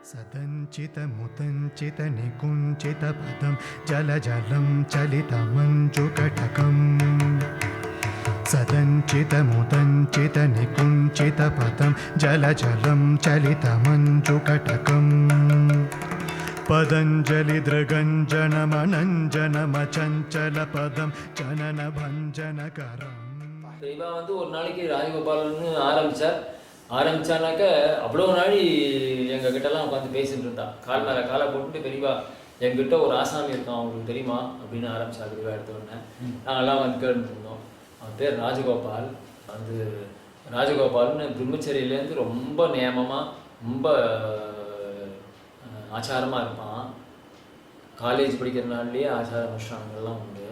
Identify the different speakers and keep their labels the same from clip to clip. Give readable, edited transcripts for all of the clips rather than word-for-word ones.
Speaker 1: सदञ्चितमुदञ्चितनिकुञ्चितपदं जलजलं चलितमञ्जुकटकम् सदञ्चितमुदञ्चितनिकुञ्चितपदं जलजलं चलितमञ्जुकटकम् पदञ्जलिदृगञ्जनमनञ्जनमचञ्चलपदं जननभञ्जनकरम्.
Speaker 2: இவன் வந்து ஒரு நாளைக்கு ராஜகோபாலன்னு ஆரம்பிச்சானாக்க அவ்வளோ நாளி எங்கள் கிட்டலாம் உட்காந்து பேசிட்டு இருந்தான். கால் மேலே காலை போட்டுட்டு பெரியவா எங்கிட்ட ஒரு ஆசாமி இருக்கான் அவங்களுக்கு தெரியுமா அப்படின்னு ஆரம்பிச்சா. பெரியவா எடுத்த உடனே நாங்கள்லாம் வந்து கேட்டுருந்தோம். அவன் பேர் ராஜகோபால். வந்து ராஜகோபால்னு பிரம்மச்சரியிலேருந்து ரொம்ப நியமமாக ரொம்ப ஆச்சாரமாக இருப்பான். காலேஜ் படிக்கிற நாள்லேயே ஆச்சார அனுஷ்டானங்கள்லாம் உண்டு.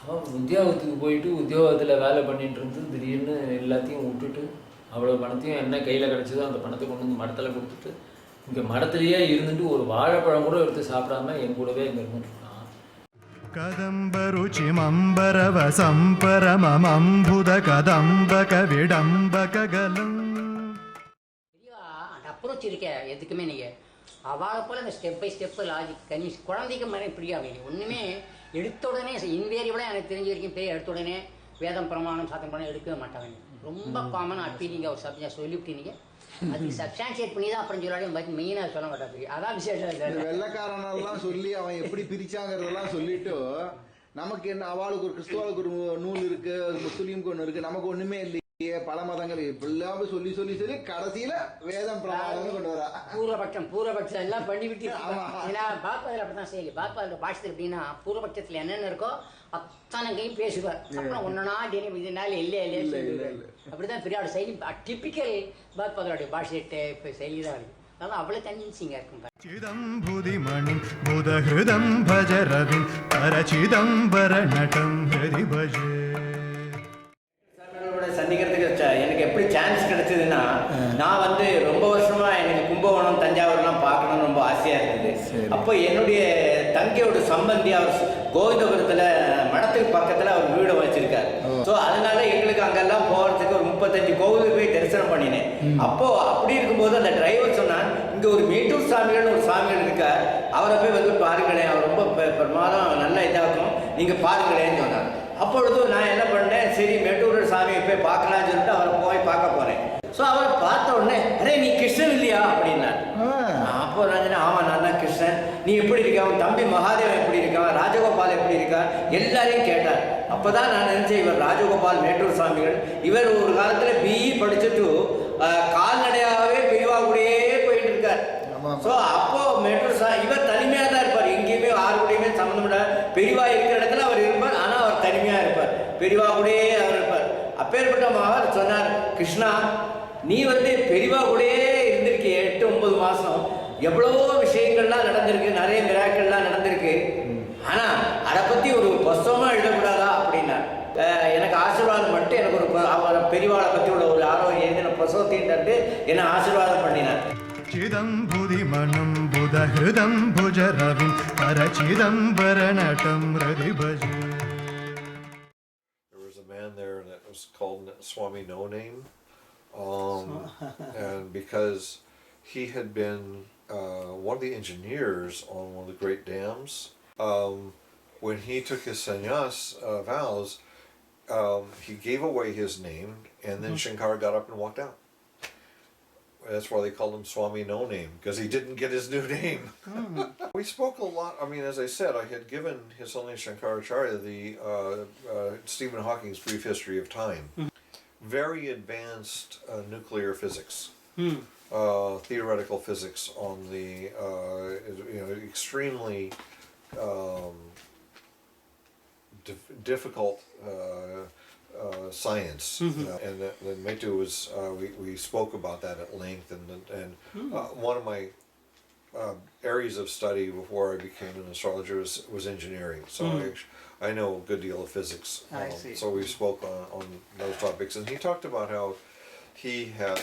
Speaker 2: அவன் உத்தியோகத்துக்கு போயிட்டு உத்தியோகத்தில் வேலை பண்ணிட்டு இருந்து திடீர்னு எல்லாத்தையும் விட்டுட்டு அவ்வளோ பணத்தையும் என்ன கையில் கிடச்சதோ அந்த பணத்தை கொண்டு வந்து மடத்தில் கொடுத்துட்டு இங்கே மடத்துலேயே இருந்துட்டு ஒரு வாழைப்பழம் கூட எடுத்து சாப்பிடாம என் கூடவே இங்கே இருந்துட்டுருக்கான்.
Speaker 1: கதம்பருச்சிமம்பரவ சம்பரமம்புத கதம்பக விடம்பகலம்.
Speaker 3: அந்த அப்ரோச் இருக்க எதுக்குமே நீங்கள் அவளை போல் இந்த ஸ்டெப் பை ஸ்டெப்பு லாஜிக் குழந்தைக்கு மாதிரி பிடிக்காது. ஒன்றுமே எடுத்த உடனே இன்வேரியபிளாக எனக்கு தெரிஞ்ச வரைக்கும் பேர் எடுத்த உடனே வேதம் பிரமாணம் சாத்தம் பண்ண எடுக்கவே மாட்டாங்க. ரொம்ப காமனாக அப்பீலிங்க ஒரு சப்ஜெக்ட் சொல்லிவிட்டீங்க அதுக்கு சப்ஸ்டான்சியேட் பண்ணி தான் அப்புறம் சொல்லாலே மெயினாக சொல்ல மாட்டாங்க. அதான் விசேஷம்.
Speaker 4: வெள்ளைக்காரனெல்லாம் சொல்லி அவன் எப்படி பிரிச்சாங்கிறதெல்லாம் சொல்லிட்டு நமக்கு என்ன அவளுக்கு ஒரு கிறிஸ்துவாளுக்கு ஒரு நூல் இருக்கு, முஸ்லீமுக்கு ஒன்று இருக்கு, நமக்கு ஒண்ணுமே இல்லையே பல மதங்கள் இப்படிலாம் சொல்லி சொல்லி சொல்லி கடைசியில வேதம் பிரமாணம் கொண்டு வரா.
Speaker 3: பூர்வபட்சம் எல்லாம் பண்ணிவிட்டு ஏன்னா பாப்பாதில் அப்படித்தான் செய்யல. பாப்பாதில் பாஷத்தில் எப்படின்னா பூர்வபட்சத்தில் என்னென்ன இருக்கோ அத்தனை கையும் பேசுவார். அப்புறம் ஒன்னா இதனால இல்லையா அப்படிதான் பெரியாவோட செயலி டிப்பிக்கல் பாப்பாதோடைய பாஷையிட்ட இப்போ செயலி தான் இருக்கு. அதனால அவ்வளோ தன்னிச்சிங்க இருக்கும்.
Speaker 1: சிதம்புதிமணி புதஹிருதம் பஜரவின் பரசிதம்பர நடம் ஹரி பஜே.
Speaker 5: சந்திக்கிறதுக்கு எனக்கு எப்படி சான்ஸ் கிடைச்சதுன்னா, நான் வந்து ரொம்ப வருஷமா எனக்கு கும்பகோணம் தஞ்சாவூர்லாம் பார்க்கணும்னு ரொம்ப ஆசையா இருந்தது. அப்போ என்னுடைய தங்கையோட சம்பந்தி அவர் கோவிந்தபுரத்தில் மடத்துக்கு பக்கத்தில் அவர் வீடு வச்சிருக்காரு. ஸோ அதனால எங்களுக்கு அங்கெல்லாம் போகிறதுக்கு ஒரு 35 கோவிலுக்கு போய் தரிசனம் பண்ணினேன். அப்போ அப்படி இருக்கும்போது அந்த டிரைவர் சொன்னான், இங்கே ஒரு மேட்டூர் சாமிகள்னு ஒரு சாமிகள் இருக்கார், அவரை போய் வந்து பாருங்களேன், அவர் ரொம்ப பிரமாதம் நல்ல இதாகும், நீங்கள் பாருங்களேன்னு சொன்னார். அப்பொழுது நான் என்ன பண்ணேன், சரி மேட்டூர் சாமியை போய் பார்க்கலான்னு சொல்லிட்டு அவரை போய் பார்க்க போறேன். ஸோ அவரை பார்த்த உடனே, அரே நீ கிருஷ்ணன் இல்லையா அப்படின்னார். அப்போ நான் சொன்னேன், ஆமாம் நான் தான் கிருஷ்ணன். நீ எப்படி இருக்க, உன் தம்பி மகாதேவன் எப்படி இருக்கான், ராஜகோபால் எப்படி இருக்கான் எல்லாரையும் கேட்டார். அப்போதான் நான் நினைச்சேன் இவர் ராஜகோபால் மேட்டூர் சாமிகள். இவர் ஒரு காலத்தில் பிஇ படிச்சுட்டு கால்நடையாகவே பெரியவா கூடயே போயிட்டு இருக்கார். ஸோ அப்போ மேட்டூர் இவர் தனிமையாக தான் இருப்பார், எங்கேயுமே யாரு கூடயுமே சம்மந்தம் இல்லை. பெரியவா இருக்கிற இடத்துல அவர் இருப்பார், ஆனால் அவர் தனிமையாக இருப்பார், பெரியவா கூடயே அவர் இருப்பார். அப்பேற்பட்ட மகார் சொன்னார், கிருஷ்ணா நீ வந்து பெரியவா கூடயே இருந்திருக்கே 8-9 மாதம், எவ்வளவோ விஷயங்கள்லாம் நடந்திருக்கு, நிறைய மிராக்கள்லாம் நடந்திருக்கு, ஆனால் அதை பற்றி ஒரு புஸ்தகமாக எழுதக்கூடாதா அப்படின்னா எனக்கு ஆசீர்வாதம் மட்டும் எனக்கு ஒரு பெரியவாளை பற்றி உள்ள ஒரு ஆரோக்கியம் எழுதின புஸ்தகத்தையும் தந்து என்னை ஆசீர்வாதம் பண்ணினார்.
Speaker 1: சிதம்புதிமணம் புதஹிருதம் புஜரவின் பரசிதம்பர நடம் ஹரி பஜே.
Speaker 6: There was a man there that was called Swami No Name, and because he had been one of the engineers on one of the great dams, when he took his sannyas vows, he gave away his name, and then Shankara got up and walked out. That's why they called him Swami No Name, because he didn't get his new name. We spoke a lot. I mean, as I said, I had given His Holiness Shankaracharya the Stephen Hawking's Brief History of Time. Very advanced nuclear physics, theoretical physics on the extremely difficult science, and then Metu was we spoke about that at length, and one of my areas of study before I became an astrologer was engineering, so I know a good deal of physics. So we spoke on those topics, and he talked about how he had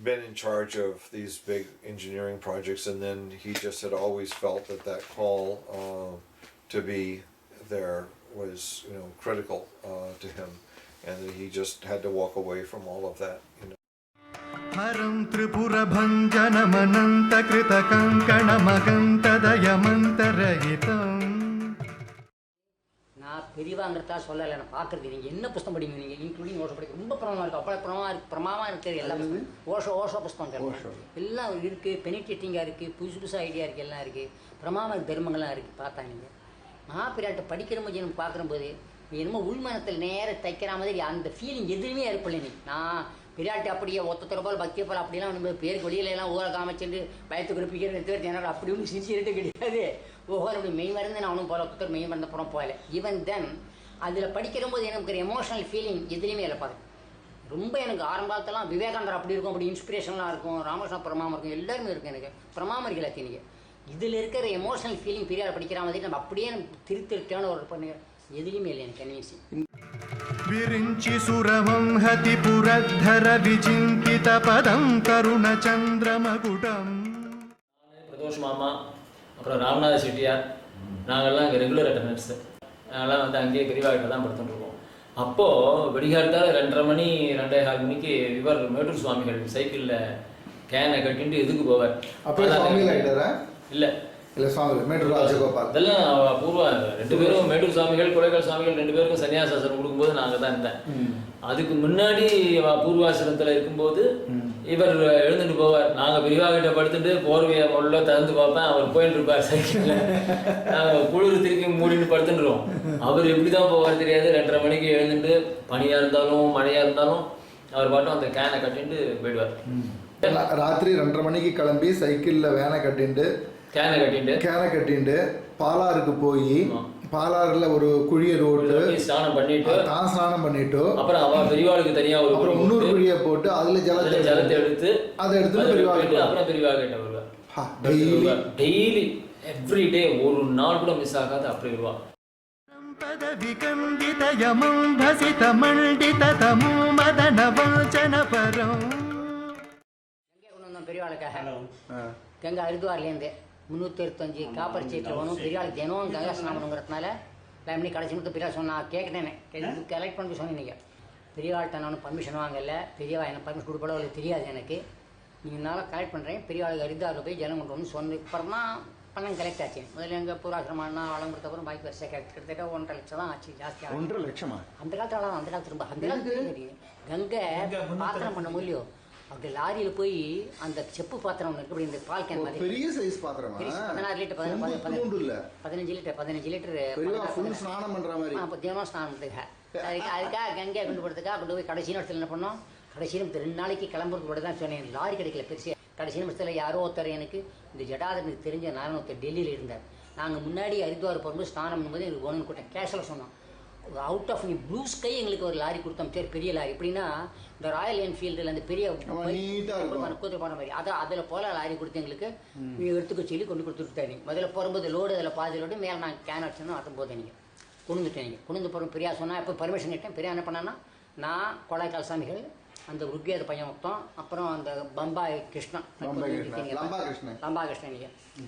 Speaker 6: been in charge of these big engineering projects, and then he just had always felt that call to be there was critical to him, and that he just had to walk away from all of that.
Speaker 1: हरं त्रिपुरभञ्जनमनन्तकृतकङ्कणमगन्तदयमन्तरहितम्.
Speaker 3: நான் பெரியவாங்கிறதா சொல்லலை, நான் பார்க்குறது நீங்கள் என்ன புத்தகம் படிங்க, நீங்கள் including Osho படிக்க ரொம்ப பிரமாதமாக இருக்குது. அப்போ பிரமாதமாக இருக்குது எல்லாமே. ஓஷோ புஸ்தகம் எல்லாம் இருக்குது, பெனிட்ரேட்டிங்காக இருக்குது, புதுசு ஐடியா இருக்குது, எல்லாம் இருக்குது, பிரமாத தர்மங்கள்லாம் இருக்குது. பார்த்தா நீங்கள் மகாபிராட்டை படிக்கிற போது எனக்கு பார்க்கும்போது என்னமோ உள்மனத்தில் நேர தைக்கிற மாதிரி அந்த ஃபீலிங் எதுவுமே ஏற்படலை. நீ நான் பிராட்டி அப்படியே ஒத்தத்தர போல் பக்தியை போல் அப்படிலாம் நம்ம பேருக்கு வெளியிலலாம் ஊரை காமிச்சுட்டு பயத்து குறிப்பிக்கிறது என்னோட அப்படி ஒன்றும் சின்சியரிட்டி கிடையாது. ஓஹோ அப்படி மெய் மருந்து நான் அவனும் போல ஒருத்தர் மெய் மருந்த போகிறோம் போகல. ஈவன் தென் அதில் படிக்கிற போது எனக்கு ஒரு எமோஷனல் ஃபீலிங் எதுலேயுமே இல்லை. பாருங்க ரொம்ப எனக்கு ஆரம்பத்தெல்லாம் விவேகானந்தர் அப்படி இருக்கும், அப்படி இன்ஸ்பிரேஷன்லாம் இருக்கும், ராமகிருஷ்ண பிரமாமம் இருக்கும், எல்லாருமே இருக்கும். எனக்கு பிரமாமர்கள் நீங்கள் இதில் இருக்கிற எமோஷனல் ஃபீலிங் பெரியார் படிக்கிற மாதிரி நம்ம அப்படியே திருத்திருத்தான ஒரு பண்ணுங்க எதுலேயுமே இல்லை எனக்கு கன்வீன்சி.
Speaker 1: विरिञ्चि सुरमं हति पुरद्धर विचिन्तित पदं तरुणचन्द्रमकुटम्.
Speaker 2: பிரதோஷ் மாமா, அப்புறம் ராமநாத செட்டியார், நாங்கள்லாம் இங்கே ரெகுலர் அட்டண்டன்ஸு. நாங்கள்லாம் வந்து அங்கேயே பெரியவாகிட்ட தான் படுத்துட்டுருக்கோம். அப்போது வெடிகாலத்தால் 2:30 மணி 2:15 மணிக்கு இவர் மேட்டூர் சுவாமிகள் சைக்கிளில் கேனை கட்டிட்டு எதுக்கு போவார். இல்லை
Speaker 4: இல்லை சுவாமி மேட்டூர் ராஜகோபால்
Speaker 2: இதெல்லாம் பூர்வா 2 பேரும் மேட்டூர் சுவாமிகள் கொலைகள் சுவாமிகள் 2 பேருக்கும் சன்னியாசாசனம் கொடுக்கும்போது நான் அங்கே தான் இருந்தேன். அதுக்கு முன்னாடி பூர்வாசிரமத்தில் இருக்கும்போது இவர் எழுந்துட்டு போவார். நாங்கள் பெரியவாகிட்ட படுத்துட்டு போர்வையை உள்ள திறந்து பார்ப்பேன், அவர் போயிட்டு இருப்பார் சைக்கிளில். நாங்கள் குளிர் திருப்பி மூடிட்டு படுத்துட்டுருவோம். அவர் எப்படி தான் போவார் தெரியாது. 2:30 மணிக்கு எழுந்துட்டு பனியாக இருந்தாலும் மழையாக இருந்தாலும் அவர் பாட்டும் அந்த கேனை கட்டிட்டு போயிடுவார்.
Speaker 4: ராத்திரி 2:30 மணிக்கு கிளம்பி சைக்கிளில் வேனை கட்டிட்டு
Speaker 2: கேனை கட்டிட்டு
Speaker 4: பாலாறுக்கு போய் பாலாறுல ஒரு குழியை ரோட்டு
Speaker 2: ஸ்நானம் பண்ணிட்டு
Speaker 4: அப்புறம்
Speaker 2: அவ பெரியவாளுக்கு தனியா ஒரு
Speaker 4: இன்னொரு குழியை போட்டு அதுல ஜலத்தை எடுத்து
Speaker 2: அப்புறம் பெரியவாகிட்ட வருவார். டெய்லி எவ்ரி டே ஒரு நாள் கூட மிஸ் ஆகாது. அப்படி வருவா.
Speaker 1: पदविकन्दितयमं भसितमण्डिततमो मदनवचनपरम्.
Speaker 3: பெரியவாளுக்காக கங்கை ஹரித்வார்லேருந்து 365 காப்பர் சீட்டில் வேணும். பெரியாளுக்கு தினம் கங்கா ஸ்நானம்ங்கிறதுனால மணி கடைசி மட்டும் பெரியாள் சொன்னா கேட்குறேனே கலெக்ட் பண்ணி சொன்னீங்க. பெரியவாள்கிட்ட நான் பர்மிஷன் வாங்கல. பெரியவா எனக்கு பர்மிஷன் கொடுப்பட அவளுக்கு தெரியாது. எனக்கு நீங்களால கலெக்ட் பண்ணுறேன். பெரியவாளுக்கு ஹரித்வாரில் போய் ஜலம் கொண்டு வந்து சொன்ன அப்புறம் தான் பணம் கலெக்ட் ஆச்சு. முதல்ல எங்கள் பூராசிரமானா வளம் கொடுத்தப்பறம் பாக்கி வருஷம் கிட்டத்தட்ட 1.5 லட்சம் தான் ஆச்சு. ஜாஸ்தியாக
Speaker 4: 1.5 லட்சமா அந்த
Speaker 3: காலத்தில் அந்த காலத்து ரொம்ப அந்த காலத்து கங்கை பாத்திரம் பண்ண முடியும். அப்படி லாரியில் போய் அந்த செப்பு பாத்திரம் ஒன்று இருக்கு. இந்த பால் கேன் மாதிரி
Speaker 4: பெரிய சைஸ் பாத்திரம்
Speaker 3: 16 லிட்டர் 15 லிட்டர்
Speaker 4: ஸ்நானம் பண்ற மாதிரி
Speaker 3: தினம் ஸ்நானம் பண்ணுறதுக்காக அதுக்காக கங்கை கொண்டு போகிறதுக்காக கொண்டு போய் கடைசி நிமிஷத்தில் என்ன பண்ணோம். கடைசி நிமிஷம் 2 நாளைக்கு கிளம்புறது கூட தான் சொன்னேன். லாரி கிடைக்கல பெருசு. கடைசி நிமிஷத்தில் யாரோ ஒருத்தர் எனக்கு இந்த ஜடாதனுக்கு தெரிஞ்ச நானும் ஒருத்தர் டெல்லியில் இருந்தார். நாங்கள் முன்னாடி ஹரித்வார் போகும்போது ஸ்நானம் பண்ணும்போது எங்களுக்கு ஒன்று கூட்டம் கேஷில் சொன்னோம். அவுட் ஆஃப் ப்ளூ ஸ்கை எங்களுக்கு ஒரு லாரி கொடுத்தோம். சரி பெரிய லாரி எப்படின்னா இந்த ராயல் என்ஃபீல்டில் அந்த பெரிய கூத்து போன மாதிரி அதில் போல லாரி கொடுத்து எங்களுக்கு எடுத்துக்க சொல்லி கொண்டு கொடுத்துருத்தாரு. முதல்ல போகும்போது லோடு அதில் பாதி லோடு மேலே நான் கேன் அடிச்சோன்னா அட்டும் போது நீங்கள் குணுந்துட்டு போகிறோம். பெரியா சொன்னால் எப்போ பர்மிஷன் கேட்டேன். பெரியா என்ன பண்ணான்னா நான் கொடைக்கால் சாமிகள் அந்த ருக்வேத பையன் மொத்தம் அப்புறம் அந்த பம்பாய் கிருஷ்ணன் லம்பா கிருஷ்ணன்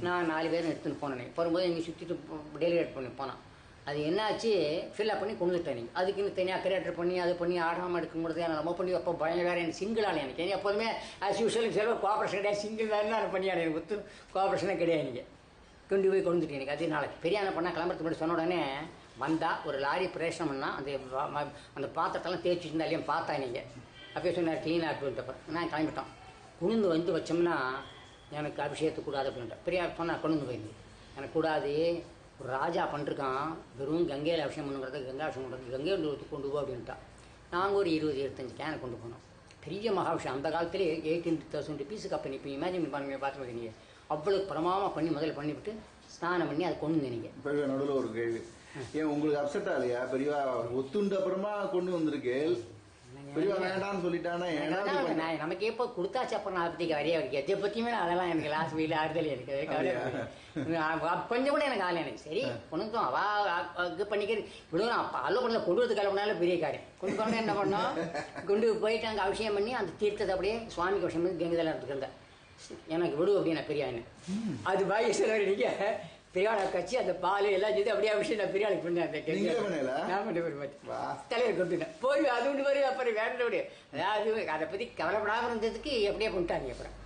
Speaker 3: நான் 4 பேரும் எடுத்துன்னு போனேன். போகும்போது எங்கள் சுற்றிட்டு டெலிவரேட் பண்ணி போனான். அது என்னாச்சு ஃபில்லப் பண்ணி கொண்டுட்டேன். நீங்கள் அதுக்குன்னு தனியாக கிரியேட்டர் பண்ணி அது பண்ணி ஆடாமல் எடுக்கும்போது எனக்கு ரொம்ப பண்ணி அப்போ பயம் வேறு எனக்கு சிங்கிள் ஆள். எனக்கு எப்போதுமே ஆஸ் யூஸ்வல் செலவு கோஆப்ரேஷன் கிடையாது. சிங்கிள் தான் நான் பண்ணியாடு. எனக்கு ஒத்து கோஆப்ரேஷனே கிடையாது. நீங்கள் கொண்டு போய் கொண்டுட்டேன். எனக்கு அது நாளைக்கு பெரிய என்ன பண்ணால் கிளம்புறதுக்கு முன்னாடி சொன்ன உடனே வந்தால் ஒரு லாரி பிரேஷனம் பண்ணால் அந்த பாத்திரத்தெல்லாம் தேய்ச்சி இருந்தாலையும் பார்த்தா நீங்கள் அப்பயே சொன்னார் க்ளீனாக அப்படின்ட்டு. நான் கிளம்பிட்டோம். குனிந்து வந்து வச்சோம்னா எனக்கு அபிஷேகத்துக்கு கூடாது அப்படின்ட்டு பெரியா சொன்னால் கொண்டு போயிருந்து எனக்கு கூடாது. ஒரு ராஜா பண்ணிருக்கான் வெறும் கங்கையில் அபிஷேகம் பண்ணுங்கிறது கங்காபிஷேகம் பண்ணுறது கங்கை கொண்டு போ அப்படின்ட்டா. நாங்கள் ஒரு 20-25 கேனை கொண்டு போனோம். பெரிய மகாபிஷேகம் அந்த காலத்திலே 18,000 rupees கப்பனி. இப்போ இமேஜின் பண்ணி பார்த்துருக்கீங்க. நீங்கள் அவ்வளோ பிரமாதமாக பண்ணி முதல்ல பண்ணிவிட்டு ஸ்நானம் பண்ணி அதை கொண்டு வந்தீங்க.
Speaker 4: நடுவில் ஒரு கேள்வி, ஏன் உங்களுக்கு அப்செட்டா இல்லையா? பெரியவா ஒத்துண்ட அப்புறமா கொண்டு வந்திருக்கு. பெரியவா வேண்டாம்னு சொல்லிட்டானா
Speaker 3: நமக்கு எப்போ கொடுத்தாச்சு. அப்புறம் நான் பற்றி வரைய எதை பற்றியுமே அதெல்லாம் எனக்கு லாஸ்ட் வீட்டில் ஆறுதல் எனக்கு கொஞ்சம் கூட எனக்கு ஆகலை. எனக்கு சரி கொண்டு அவா இது பண்ணிக்கிறது இவ்வளோ அல்லோ பண்ணல கொண்டு வந்து கிளம்புனாலும் பெரிய காரியம். கொண்டு போனால் என்ன பண்ணோம் கொண்டு போயிட்டு அங்கே அபிஷேகம் பண்ணி அந்த தீர்த்தத்தை அப்படியே சுவாமிக்கு அபிஷேகம் பண்ணி கங்கதெல்லாம் எடுத்துக்கிட்டேன். எனக்கு விடு அப்படின்னு பெரிய அது பாகேஸ்வரர் நீங்கள் பெரியாளை கட்சி அந்த பால் எல்லாம் செய்து அப்படியே விஷயம் நான் பெரியாளுக்கு பண்ணேன். அந்த
Speaker 4: நீங்களே பண்ணல?
Speaker 3: நான் பண்ணி தலைவர் கொடுத்துட்டேன். போய் அது ஒன்று மாதிரி அப்புறம் வேண்டோடு அதாவது அதை பற்றி கவலைப்படாமல் இருந்ததுக்கு எப்படியே பண்ணிட்டாங்க. அப்புறம்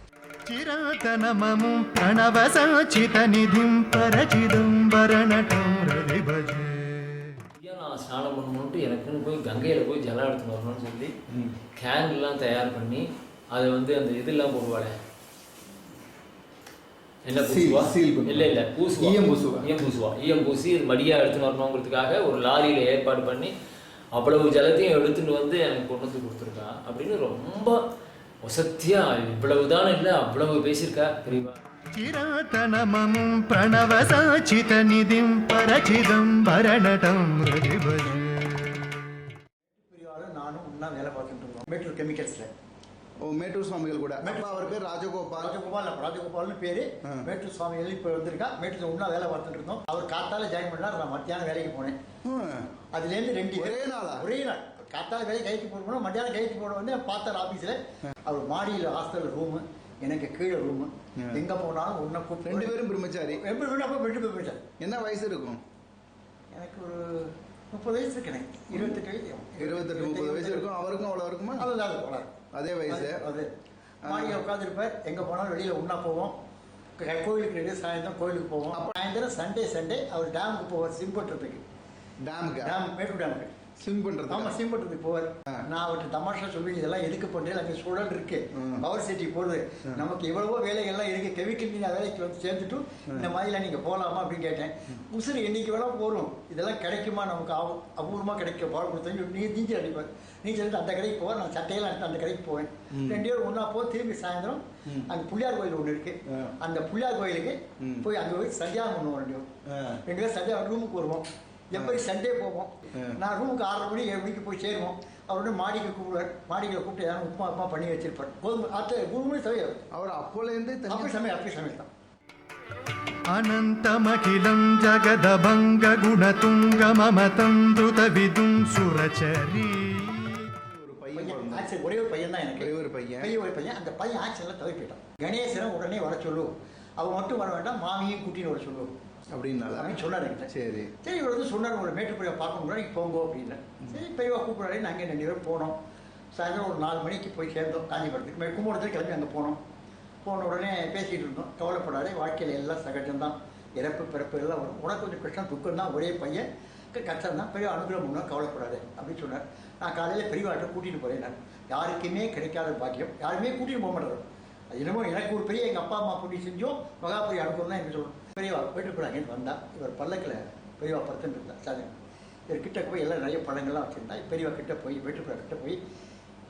Speaker 1: చిరాతనమము ప్రణవ సంచిత నిధిం పరచిదంబరనటం హృది భజే.
Speaker 2: நான் ஸ்நானம் பண்ணணுன்ட்டு எனக்குன்னு போய் கங்கையில் போய் ஜலம் எடுத்துன்னு வரணும்னு சொல்லி கேன்லாம் தயார் பண்ணி அதை வந்து அந்த இதெல்லாம் போடுவாளே என்ன பூசுவா? இல்லை பூசுவா, ஈயம் பூசி இது மடியாக எடுத்துன்னு வரணுங்கிறதுக்காக ஒரு லாரியில் ஏற்பாடு பண்ணி அவ்வளவு ஜலத்தையும் எடுத்துட்டு வந்து எனக்கு கொண்டு வந்து கொடுத்துருக்கான். அப்படின்னு ரொம்ப வசத்தியா இவ்வளவுதான் இல்லை அவ்வளவு பேசியிருக்கா பெரியவா.
Speaker 1: చిరాతనమము ప్రణవ సంచిత నిధిం పరచిదంబరనటం హృది భజే.
Speaker 7: நானும் ஒன்றா வேலை பார்த்துட்டு இருக்கோம் மேட்டூர் கெமிக்கல்ஸில்.
Speaker 4: ஓ, மேட்டூர் சுவாமிகள் கூட. அப்பா அவர் பேர் ராஜகோபால்.
Speaker 7: ராஜகோபால்னு பேர். மேட்டூர் சுவாமிகள் இப்போ வந்திருக்கா. மேட்டூர் ஒன்றா வேலை பார்த்துட்டு இருந்தோம். அவர் காத்தால ஜாயின் பண்ணார், நான் மத்தியானம் வேலைக்கு போனேன். அதுலேருந்து 2
Speaker 4: ஒரே நாளா?
Speaker 7: ஒரே நாள். காத்தால வேலைக்கு கைக்கு போடணும், மத்தியானம் கைக்கு போட வந்து பார்த்தார் ஆஃபீஸில். அவர் மாடியில் ஹாஸ்டல் ரூமு, எனக்கு கீழே ரூமு. எங்கே போனாலும் ஒன்றை கூப்பிட்டு
Speaker 4: 2 பேரும் பிரம்மச்சாரி.
Speaker 7: எப்படி அப்போ விட்டு போயிட்டார்.
Speaker 4: என்ன வயசு இருக்கும்?
Speaker 7: எனக்கு ஒரு 30 வயசு இருக்கு. 28 வயசு
Speaker 4: 28-30 வயசு இருக்கும். அவருக்கும் அவ்வளோ இருக்குமா?
Speaker 7: அதுதான் போனார்.
Speaker 4: அதே வயசு.
Speaker 7: அது மாடியில் உட்காந்துருப்பார். எங்கே போனாலும் வெளியில் ஒன்றா போவோம். கோயிலுக்கு ரெடி சாயந்தரம் கோயிலுக்கு போவோம். சாயந்தரம் சண்டே அவர் டேமுக்கு போவார். ஸ்விம் பண்ணுறதுக்கு. மேட்டூர் டேமுக்கு
Speaker 4: ஸ்விம் பண்ணுறது.
Speaker 7: ஆமாம், ஸ்விம் பண்ணுறதுக்கு போவார். நான் அவர்கிட்ட தமாஷா சொல்லி இதெல்லாம் எதுக்கு பண்ணுறேன், அங்கே சுழல் இருக்கு, பவர் சிட்டி போகுது, நமக்கு எவ்வளவோ வேலைகள்லாம் இருக்கு, கெமிக்கல் நீங்கள் வேலைக்கு வந்து சேர்ந்துட்டு இந்த மாதிரிலாம் நீங்கள் போகலாமா அப்படின்னு கேட்டேன். உசுறு என்னைக்கு வேணா போகிறோம், இதெல்லாம் கிடைக்குமா நமக்கு, அபூர்வமாக கிடைக்கும். பால் கொடுத்தா நீச்சல் அடிப்பார். நீச்சல் அந்த கடைக்கு போவார், நான் சட்டையெல்லாம் எடுத்து அந்த கடைக்கு போவேன். 2 பேரும் ஒன்றா போய் திரும்பி சாயந்தரம் அங்கே பிள்ளையார் கோயில் ஒன்று இருக்கு, அந்த பிள்ளையார் கோயிலுக்கு போய் அங்கே போய் சந்தியாகம் பண்ணுவோம். 2 பேரும் சந்தியா ரூமுக்கு வருவோம். எப்படி சண்டே போவோம். நான் ரூமுக்கு 6:30 மணி 7 மணிக்கு போய் சேருவோம். அவரோட மாடிக்கு கூப்பிடுவார். மாடியில் கூப்பிட்டு யாரும் உப்புமா பண்ணி வச்சிருப்பார். கோதுமை ஆற்று 3 மணி சமையல்.
Speaker 4: அவர் அப்போலேருந்து
Speaker 7: அப்படி சமையல் தான்.
Speaker 1: అనంతమఖిలం జగదభంగ గుణతుంగ మమతం ధృత విదుం సురచరీ.
Speaker 7: ஆக்சன் ஒரே ஒரு பையன் தான் எனக்கு.
Speaker 4: ஒரு பையன்.
Speaker 7: ஒரு பையன். அந்த பையன் ஆக்சன்ல தவிர்ப்பிட்டான். கணேசனை உடனே வர சொல்லு, அவன் மட்டும் வர வேண்டாம், மாமியும் கூட்டின்னு வர சொல்லு அப்படின்னு சொன்னார் என்கிட்ட.
Speaker 4: சரி
Speaker 7: இவர் வந்து சொன்னார், உங்களை மேட்டுப்படியா பார்க்கணும், நீங்கள் போங்க அப்படின்னு. சரி பெரியவா கூப்பிடாரு. நாங்கள் 2 பேரும் போனோம். சாயந்தரம் ஒரு 4 மணிக்கு போய் சேர்ந்தோம் காஞ்சிபுரத்துக்கு. கும்பகோணத்துக்கு கிளம்பி அங்கே போனோம். போன உடனே பேசிகிட்டு இருந்தோம். கவலைப்படாதே, வாழ்க்கையில் எல்லாம் சகஜம்தான், இறப்பு பிறப்பு எல்லாம் வரும், உனக்கு கொஞ்சம் கஷ்டம் துக்கம் தான், ஒரே பையன் கஷ்டம் தான், பெரிய அனுகிரகம் பண்ணால் கவலைப்படாது அப்படின்னு சொன்னார். நான் காலையில் பெரியவாட்டை கூட்டிகிட்டு போகிறேன். நான் யாருக்குமே கிடைக்காத பாக்கியம், யாருமே கூட்டிகிட்டு போக மாட்டார். அது என்னமோ எனக்கு ஒரு பெரிய எங்கள் அப்பா அம்மா கூட்டி செஞ்சோம் மகாபுரி அனுபவம் தான் எனக்கு சொல்லணும். பெரியவா வீட்டுக்குள்ள அங்கேருந்து வந்தால் இவர் பல்லக்கில் பெரியவா படுத்துன்னு இருந்தார். சாதனை இவர் கிட்ட போய் எல்லாம் நிறைய பழங்கள்லாம் வச்சுருந்தா. பெரியவா கிட்ட போய் வீட்டுக்குள்ள கிட்ட போய்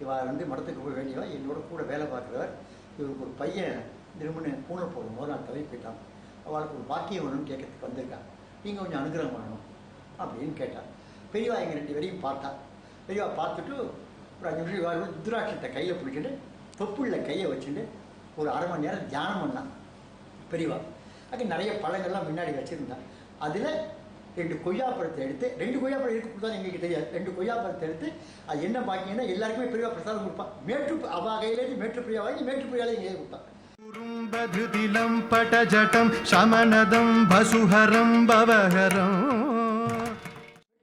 Speaker 7: இவா வந்து மடத்துக்கு போய் வேண்டியவா, என்னோட கூட வேலை பார்க்குறவர். இவருக்கு ஒரு பையன் திருமண பூனை போடும் போது நான் தலை போயிட்டான். அவளுக்கு ஒரு பாக்கியம் வேணும்னு கேட்கறதுக்கு வந்திருக்கான், நீங்கள் கொஞ்சம் அனுகிரகம் பண்ணணும் அப்படின்னு கேட்டான். பெரியவா எங்கள் 2 பேரையும் பார்த்தா. பெரியவா பார்த்துட்டு ஒரு 5 நிமிஷம் இவா ருத்ராட்சத்தை கையில் பிடிச்சிட்டு தொப்புள்ள கையை வச்சுட்டு ஒரு 1/2 மணி நேரம் தியானம் பண்ணான் பெரியவா. அது நிறைய பழங்கள்லாம் முன்னாடி வச்சுருந்தான். அதில் 2 கொய்யாப்பழத்தை எடுத்து, 2 கொய்யாப்பழம் இருக்கு கொடுத்தா எங்களுக்கு தெரியாது, 2 கொய்யாப்பழத்தை எடுத்து அது என்ன பாக்கியம்னா எல்லாருக்குமே பெரியவா பிரசாதம் கொடுப்பான். அவா கையிலேருந்து மேட்டுப்பிரியா வாங்கி மேட்டுப்பிரியாலே எங்கேயே கொடுத்தான்.
Speaker 1: குறும்பதிலம் பட்டஜட்டம் சமநதம் பசுஹரம் பவஹரம்.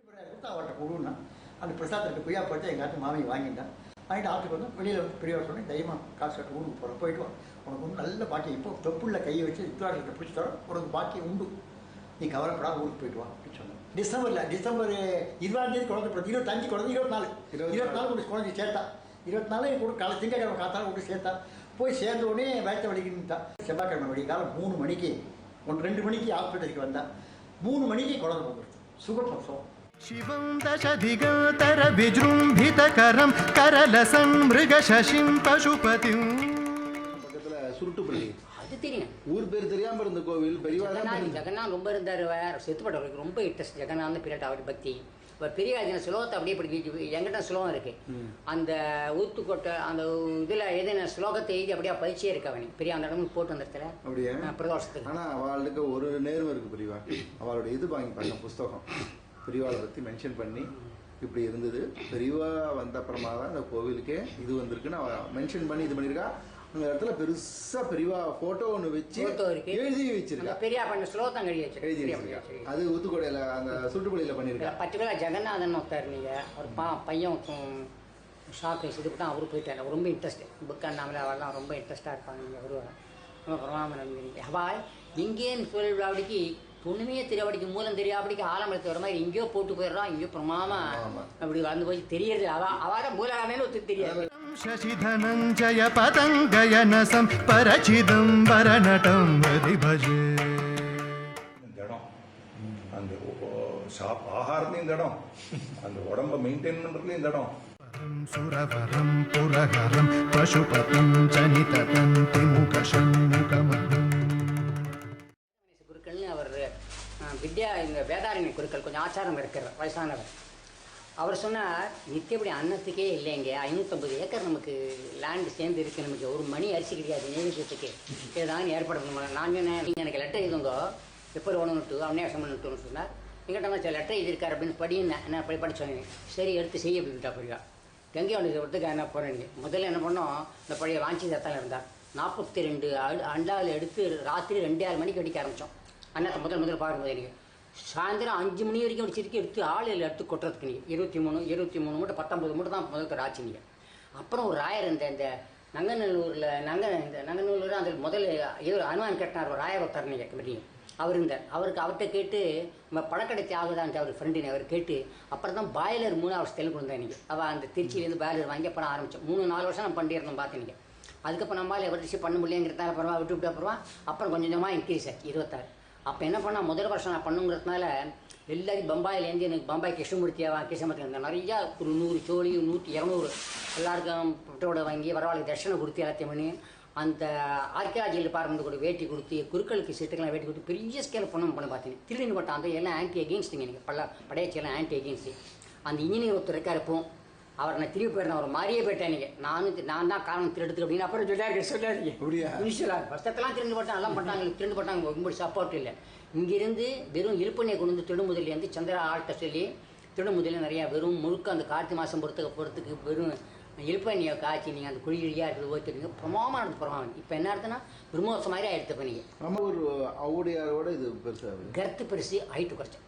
Speaker 7: கொடுத்தா அவர்கிட்ட கொடுன்னா அந்த பிரசாதத்தை கொய்யாப்பழத்தை எங்கள் மாமி வாங்கிட்டான். வாங்கிட்டு ஆற்றுக்கு வந்து வெளியில் பெரியவா சொன்னேன், தைரியமாக காசு கட்டு ஊருக்கு போகிறோம், போயிட்டு வா, உனக்கு ஒன்றும் நல்ல பாக்கியம், இப்போ தொப்புள்ள கையை வச்சு ருத்ராட்சத்தை பிடிச்சி தரோம், உனக்கு பாக்கியம் உண்டு, நீ கவலைப்படாத ஊருக்கு போயிட்டு வா அப்படின்னு சொன்னேன். டிசம்பர் 20ஆம் குழந்தை பிறகு 25 குழந்தை 24 குழந்தை சேர்த்தா. 24 கூட காலை திங்கக்கிழமை காத்தாலும் விட்டு சேர்த்தா. போய் சேர்ந்த உடனே வயத்த வலிக்குன்னுட்டா. செவ்வாய்க்கிழமை வழி காலம் 3 மணிக்கு 2 மணிக்கு ஹாஸ்பிட்டலுக்கு வந்தா. 3 மணிக்கு குழந்தை போகிறது, சுகப்பிரசவம்.
Speaker 1: శివం దశదిగంతర విజృంభితకరం కరలసం మృగశశిం పశుపతిం.
Speaker 4: பக்கத்துல சுருட்டுப்பள்ளி.
Speaker 3: அது தெரியும்.
Speaker 4: ஊர் பேர் தெரியாம இருந்த கோவில் பெரியவா.
Speaker 3: ஜெகநாத் ரொம்ப இருந்தார். செத்துப்பட்டவருக்கு ரொம்ப இன்ட்ரெஸ்ட் ஜெகநாத் பீரியட் அவர் பக்தி. இப்போ பெரிய ஸ்லோகத்தை அப்படியே படிக்க எங்கிட்ட ஸ்லோகம் இருக்கு. அந்த ஊத்துக்கோட்டை அந்த இதில் எதுனா ஸ்லோகத்தை எழுதி அப்படியே பயிற்சியே இருக்கு. அவனுக்கு பெரிய அந்த இடமும் போட்டு அந்த இடத்துல
Speaker 4: அப்படியே
Speaker 3: பிரதோஷத்துக்கு.
Speaker 4: ஆனால் அவளுக்கு ஒரு நேர்மை இருக்கு பெரியவா. அவளோட இது வாங்கி பாருங்க புஸ்தகம், பெரியவாளை பற்றி மென்ஷன் பண்ணி இப்படி இருந்தது. பெரியவா வந்த அப்புறமா தான் இந்த கோவிலுக்கே இது வந்திருக்குன்னு அவள் மென்ஷன் பண்ணி இது பண்ணியிருக்கா. அந்த இடத்துல பெருசா பெரியவா போட்டோ ஒண்ணு வச்சு
Speaker 3: Photo இருக்கு.
Speaker 4: எழுதி
Speaker 3: அந்த
Speaker 4: வச்சிருக்கா.
Speaker 3: பெரியா பண்ண ஸ்லோகம் எழுதி
Speaker 4: எழுதி
Speaker 3: வச்சிருக்கேன்.
Speaker 4: வச்சிருக்கா. அது ஊத்துக்கோடையில அந்த சுட்டுப்பள்ளியில பண்ணிருக்கா.
Speaker 3: பர்டிகுலர் ஜெகநாதன் ஒருத்தர் நீங்கள் ஒரு பையன் ஷாக் இதுக்கு தான் அவரு போயிட்டார். ரொம்ப இன்ட்ரெஸ்ட் புக் அண்ணாமலை அவெல்லாம் ரொம்ப இன்ட்ரெஸ்டாக இருப்பாங்க. நீங்கள் வருவாங்க ரொம்ப பிரமாம நம்பிங்க அவள் இங்கேன்னு சொல்லிவிடாபடிக்கு ஒன்றுமே தெரியாபடிக்கு மூலம் தெரியாபடிக்கு ஆலமரத்து வர மாதிரி எங்கேயோ போட்டு போயிடுறான். எங்கேயோ பிரமாமா அப்படி வந்து போய் தெரியறது அவாத மூலகாரனு ஒருத்தர் தெரியாது.
Speaker 1: शशिधनञ्जय पतङ्गयनसं परचिदम्बरनटं हृदि भजे
Speaker 8: திடம் அந்த ஆகாரத்துலையும் திடம், அந்த உடம்ப மெயின்டைன் பண்றதுலையும் திடம்.
Speaker 1: सुरवरं पुरहरं पशुपतिं जनिततन्तिमुखषण्मुखमहम्
Speaker 3: குருக்கள்னு அவர் வித்யா இந்த வேதாரண்ய குருக்கள் கொஞ்சம் ஆச்சாரம் இருக்கிறவர் வயசானவர். அவர் சொன்னார் நித்தியப்படி அன்னத்துக்கே இல்லைங்க 550 ஏக்கர் நமக்கு லேண்டு சேர்ந்து இருக்குது, நமக்கு ஒரு மணி அரிசி கிடையாது நெய்வேத்தியத்துக்கு, இதுதான் ஏற்பாடு பண்ணணும். நான் சொன்னேன் நீங்கள் எனக்கு லெட்டர் எழுதுங்க எப்போ வேணும்னுட்டு அந்நேசம் பண்ணிட்டுன்னு சொன்னார். எங்கிட்ட சில லெட்டர் எழுதியிருக்காரு அப்படின்னு படின்னு என்ன படி சொன்னேன். சரி எடுத்து செய்ய அப்படின்ட்டா போய்யா கங்கை ஒன்று என்ன போகிறேன். முதல்ல என்ன பண்ணோம், இந்த பழைய வாஞ்சி தத்தால் இருந்தார் 42 அண்டாவில் எடுத்து ராத்திரி 2-6 மணிக்கு அடிக்க ஆரம்பித்தோம். அன்னத்தை முதல்ல பார்க்கும்போது எனக்கு சாயந்தரம் 5 மணி வரைக்கும் அடிச்சிருக்கு. எடுத்து ஆளுகள் எடுத்து கொட்டுறதுக்கு நீங்கள் 23 மூட்டை 19 மூட்டை தான் முதல் ஆச்சு நீங்கள். அப்புறம் ஒரு ராயர் இந்த நங்கநல்லூரில் இந்த நங்கநல்லூர் அந்த முதல் அனுமான் கட்டினார் ஒரு ராயர் ஒருத்தர் நீங்கள் கமிட்டி அவர் இருந்தார். அவர்கிட்ட கேட்டு நம்ம பழக்கடை தியாகுதான் அவர் ஃப்ரெண்டுன்னு அவர் கேட்டு அப்புறம் தான் பாய்லர் 3 வருஷத்துல கொடுத்தேன் இன்றைக்கி. அவள் அந்த திருச்சியிலேருந்து பாய்லர் வாங்கி அப்புறம் ஆரம்பித்தோம். 3-4 வருஷம் நம்ம பண்ணியிருந்தோம் பார்த்து நீங்கள். அதுக்கப்புறம் நம்மளால் எவரிச்சு பண்ண முடியலைங்கிறதால அப்புறமா விட்டு அப்புறமா அப்புறம் கொஞ்சம் கொஞ்சமாக இன்க்ரீஸ் ஆச்சு 26. அப்போ என்ன பண்ணால் முதல் வருஷம் நான் பண்ணுங்கிறதுனால எல்லாரும் பம்பாயிலேருந்து எனக்கு பம்பாய் கிருஷ்ணமூர்த்தி இருந்தேன். நிறையா ஒரு 100 சோழி 100-200 எல்லாருக்கும் புட்டோட வாங்கி வரவாளுக்கு தர்ஷனை கொடுத்து எல்லாத்தையும் பண்ணி அந்த ஆர்கியாலஜி டிபார்ட்மெண்ட் கூட வேட்டி கொடுத்து குருக்களுக்கு சீட்டுக்கெல்லாம் வேட்டி கொடுத்து பெரிய ஸ்கேல் பண்ண பார்த்தேன். திருடின்னு போட்டான் அந்த எல்லாம் ஆன்டி எகெயின்ஸ்ட்டுங்க எனக்கு படையாச்சியெல்லாம் ஆன்டி எகெயின்ஸ்ட்டு. அந்த இன்ஜினியர் ஒருத்தர் இருக்கார் இப்போவும் அவர் நான் திரும்பி போயிருந்தேன். அவர் மாறியே போயிட்டேன் நீங்கள் நான் தான் காரணம் திருடுத்து அப்படின்னு அப்புறம் சொல்லாதீங்க இனிஷியலாக வருஷத்தெல்லாம் திருண்டு போட்டான் எல்லாம் பண்ணாங்க திருண்டு போட்டாங்க. ரொம்ப சப்போர்ட் இல்லை. இங்கிருந்து வெறும் இருப்பனையை கொண்டு வந்து திருடுமுதலேருந்து சந்திரா ஆள்கிட்ட சொல்லி திருடுமுதலில் நிறையா வெறும் முழுக்க அந்த கார்த்திகை மாதம் பொறுத்துக்கு வெறும் இழுப்பண்ணியை காய்ச்சி நீங்கள் அந்த குழியாக இருக்குது ஓய்த்துருங்க பிரமாதம் பிரமாதம். இப்போ என்ன அர்த்தம்னா பிரம்மோசம் மாதிரி ஆயிடுத்து நீங்கள்
Speaker 4: நம்ம ஒரு அவுடையாரோட இது பெருசாக
Speaker 3: கருத்து பெருசு ஹைட்டு குறைச்சேன்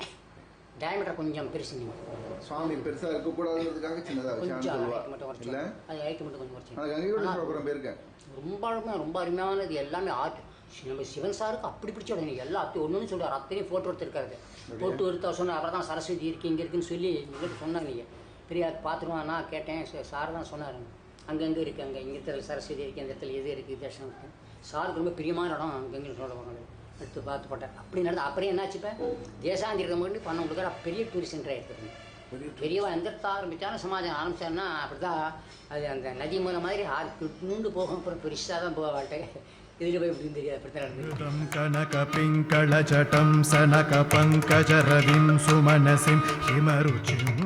Speaker 3: டயமீட்டர் கொஞ்சம் பெருசு நீங்கள்
Speaker 4: சுவாமி பெருசா இருக்கக்கூடாதுன்றதுக்காக சின்னதாக
Speaker 3: கொஞ்சம் ஹைட்டு மட்டும் குறைச்சேன். அது ஹைட்டு மட்டும் கொஞ்சம் குறைச்சேன்.
Speaker 4: கங்கையோட போயிருக்கேன்.
Speaker 3: ரொம்ப அருமையானது எல்லாமே ஆர்ட். நம்ம சிவன் சாருக்கு அப்படி பிடிச்ச உடனே எல்லாத்தையும் ஒன்று சொல்லுவார். அத்தனையும் ஃபோட்டோ எடுத்துருக்காரு. ஃபோட்டோ எடுத்தா சொன்னார். அப்புறம் தான் சரஸ்வதி இருக்கு இங்கே இருக்குன்னு சொல்லி எங்கிட்ட சொன்னாங்க. நீங்கள் பெரிய பார்த்துருவான் நான் கேட்டேன். சார் தான் சொன்னார் அங்கங்கே இருக்குது அங்கே இங்கே இடத்துல சரஸ்வதி இருக்குது இந்த இடத்துல எது இருக்குது தர்ஷனம் இருக்குது. சாருக்கு ரொம்ப பிரியமான இடம் அங்கங்கே சொல்லுவாங்க. எடுத்து பார்த்து போட்டேன். அப்படி நடந்து அப்புறம் என்னாச்சு இப்போ தேசாந்திரத்தை மட்டும் பண்ணவங்களுக்கு பெரிய டூரிஸ்ட் சென்டராக எடுத்துருங்க. பெரியவா எந்த ஆரம்பித்தாலும் சமாஜம் ஆரம்பித்தாருன்னா அப்படி தான் அது அந்த நதி மூலம் மாதிரி நூண்டு போகும். அப்புறம் பெருசாக தான் போக வாழ்க்கை இதில் போய் எப்படின்னு தெரியாது. அப்படித்தான்
Speaker 1: कनकपिङ्कळचटं सनकपङ्कजरविं सुमनसिं हिमरुचिम्